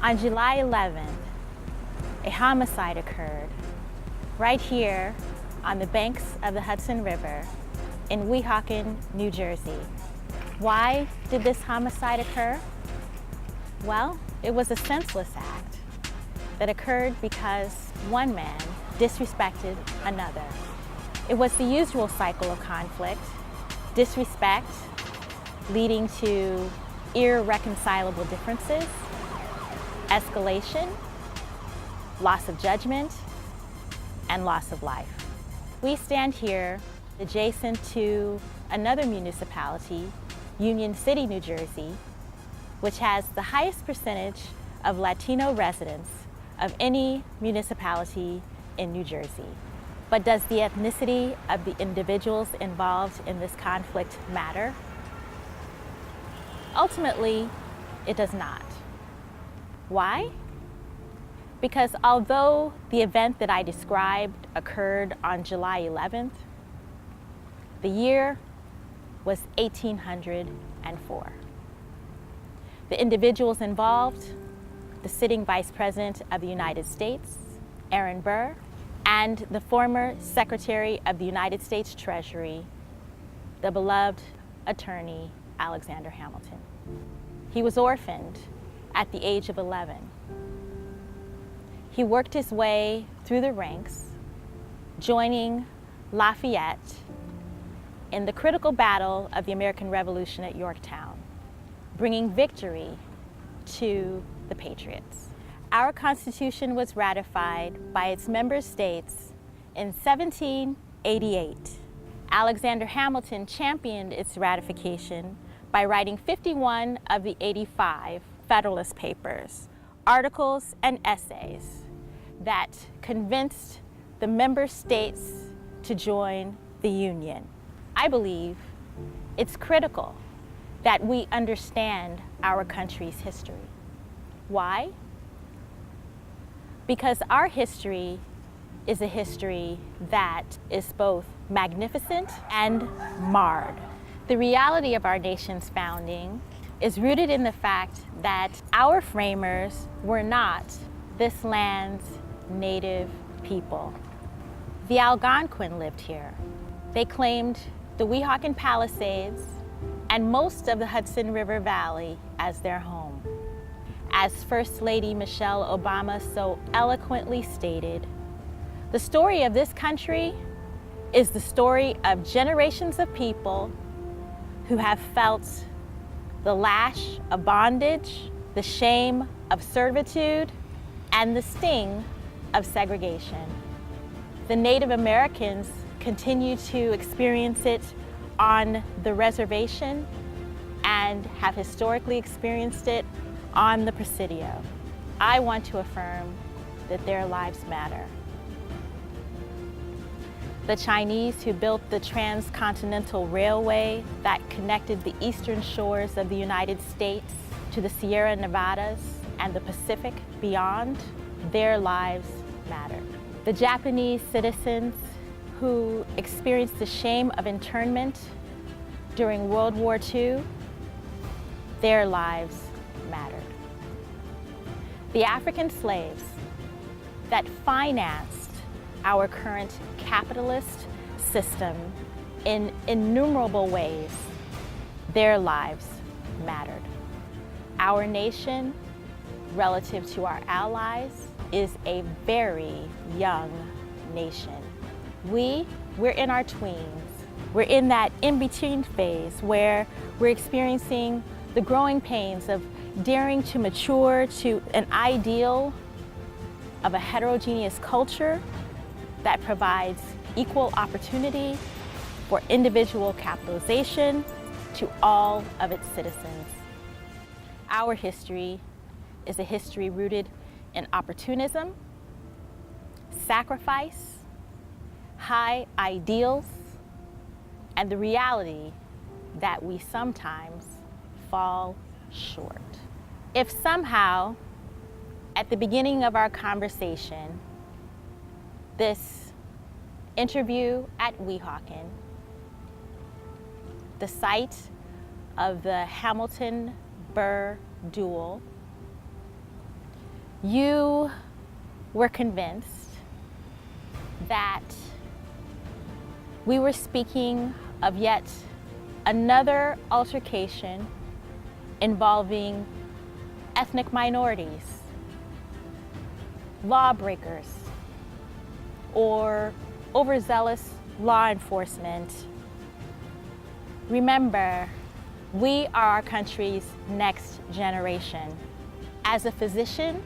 On July 11th, a homicide occurred right here on the banks of the Hudson River in Weehawken, New Jersey. Why did this homicide occur? Well, it was a senseless act that occurred because one man disrespected another. It was the usual cycle of conflict, disrespect leading to irreconcilable differences, escalation, loss of judgment, and loss of life. We stand here adjacent to another municipality, Union City, New Jersey, which has the highest percentage of Latino residents of any municipality in New Jersey. But does the ethnicity of the individuals involved in this conflict matter? Ultimately, it does not. Why? Because although the event that I described occurred on July 11th, the year was 1804. The individuals involved, the sitting Vice President of the United States, Aaron Burr, and the former Secretary of the United States Treasury, the beloved attorney, Alexander Hamilton. He was orphaned at the age of 11. He worked his way through the ranks, joining Lafayette in the critical battle of the American Revolution at Yorktown, bringing victory to the Patriots. Our Constitution was ratified by its member states in 1788. Alexander Hamilton championed its ratification by writing 51 of the 85 Federalist Papers, articles and essays that convinced the member states to join the Union. I believe it's critical that we understand our country's history. Why? Because our history is a history that is both magnificent and marred. The reality of our nation's founding is rooted in the fact that our framers were not this land's native people. The Algonquin lived here. They claimed the Weehawken Palisades and most of the Hudson River Valley as their home. As First Lady Michelle Obama so eloquently stated, the story of this country is the story of generations of people who have felt the lash of bondage, the shame of servitude, and the sting of segregation. The Native Americans continue to experience it on the reservation and have historically experienced it on the Presidio. I want to affirm that their lives matter. The Chinese who built the transcontinental railway that connected the eastern shores of the United States to the Sierra Nevadas and the Pacific beyond, their lives mattered. The Japanese citizens who experienced the shame of internment during World War II, their lives mattered. The African slaves that financed our current capitalist system in innumerable ways, their lives mattered. Our nation, relative to our allies, is a very young nation. We're in our tweens. We're in that in-between phase where we're experiencing the growing pains of daring to mature to an ideal of a heterogeneous culture that provides equal opportunity for individual capitalization to all of its citizens. Our history is a history rooted in opportunism, sacrifice, high ideals, and the reality that we sometimes fall short. If somehow, at the beginning of our conversation, this interview at Weehawken, the site of the Hamilton-Burr duel, You were convinced that we were speaking of yet another altercation involving ethnic minorities, lawbreakers, or overzealous law enforcement. Remember, we are our country's next generation. As a physician,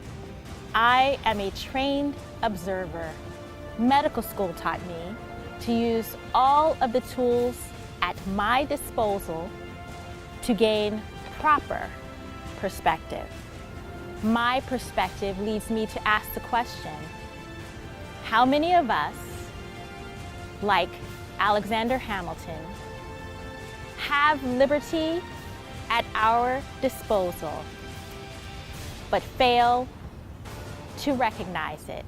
I am a trained observer. Medical school taught me to use all of the tools at my disposal to gain proper perspective. My perspective leads me to ask the question, how many of us, like Alexander Hamilton, have liberty at our disposal, but fail to recognize it,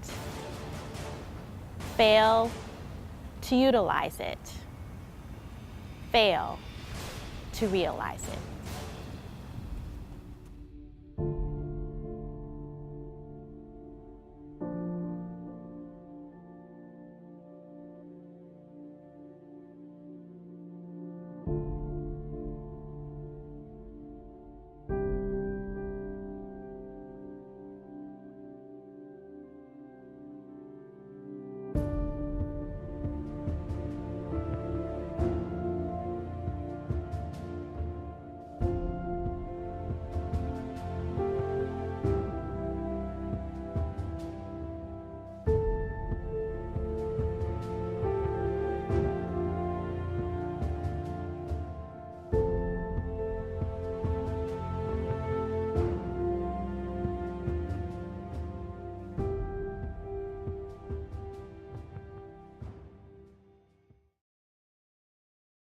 fail to utilize it, fail to realize it?